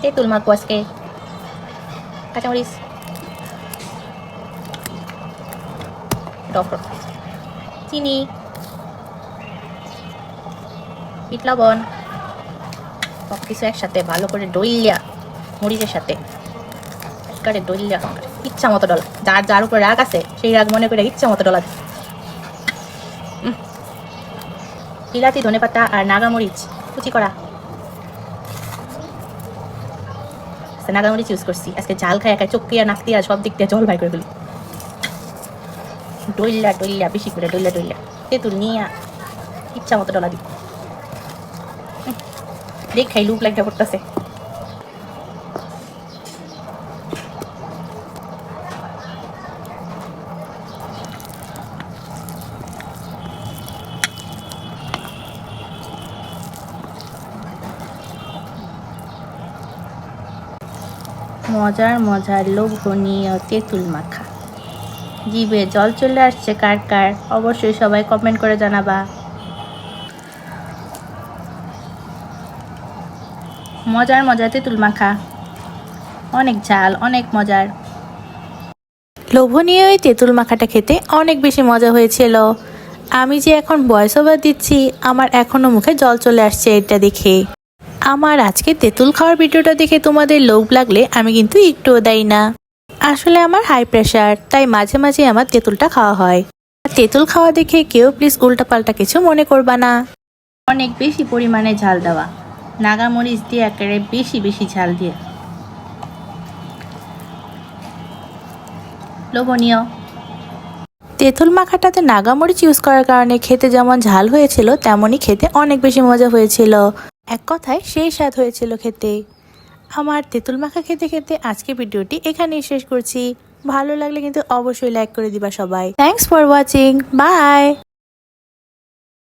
তেঁতুল মাখবো আজকে। কাঁচামরিচ, টক চিনি, বিট লবণ, সব কিছু একসাথে ভালো করে ডইলিয়া মরিচের সাথে একবারে ডইলিয়া ইচ্ছা মতো ডলা। যার যার উপরে রাগ আছে সেই রাগ মনে করে ইচ্ছা মতো ডলা। বিলাতি, ধনেপাতা আর নাগামরিচ কুচি করা। নাগামরিচ ইউজ করছি আজকে। ঝাল খাই একা, চোখ দিয়া নাক দিয়া সব দিক দিয়ে জল ভাই করে ফেলি। ডইলা ডইলা বেশি করে ডইলা ডইলা তেঁতুল নিয়ে ইচ্ছা মতো ডলা দিই। দেখ খাই লুক লাগা পড়তেছে। মজার মজার লোভনীয় তেঁতুল মাখা। জিভে জল চলে আসছে কার কার, অবশ্যই সবাই কমেন্ট করে জানাবা। মজার মজার তেঁতুল মাখা, অনেক ঝাল, অনেক মজার। লোভনীয় এই তেঁতুল মাখাটা খেতে অনেক বেশি মজা হয়েছিল। আমি যে এখন ভয়েস ওভার দিচ্ছি, আমার এখনো মুখে জল চলে আসছে এটা দেখে। আমার আজকে তেঁতুল খাওয়ার ভিডিওটা দেখে তোমাদের লোভ লাগলে আমি কিন্তু একটুও দেই না। আসলে আমার হাই প্রেশার, তাই মাঝে মাঝে আমার তেঁতুলটা খাওয়া হয়। তেঁতুল খাওয়া দেখে কেউ প্লিজ উল্টাপাল্টা কিছু মনে করবা না। অনেক বেশি পরিমাণে ঝাল দেওয়া, নাগামরিচ দিয়ে একেবারে বেশি বেশি ঝাল দিয়ে লোভনীয়। তেঁতুল মাখাটাতে নাগামরিচ ইউজ করার কারণে খেতে যেমন ঝাল হয়েছিল, তেমনই খেতে অনেক বেশি মজা হয়েছিল। এক কথায় সেই স্বাদ হয়েছিল খেতে। আমার তেঁতুল মাখা খেতে খেতে আজকে ভিডিওটি এখানেই শেষ করছি। ভালো লাগলে কিন্তু অবশ্যই লাইক করে দিবা সবাই। Thanks for watching, by.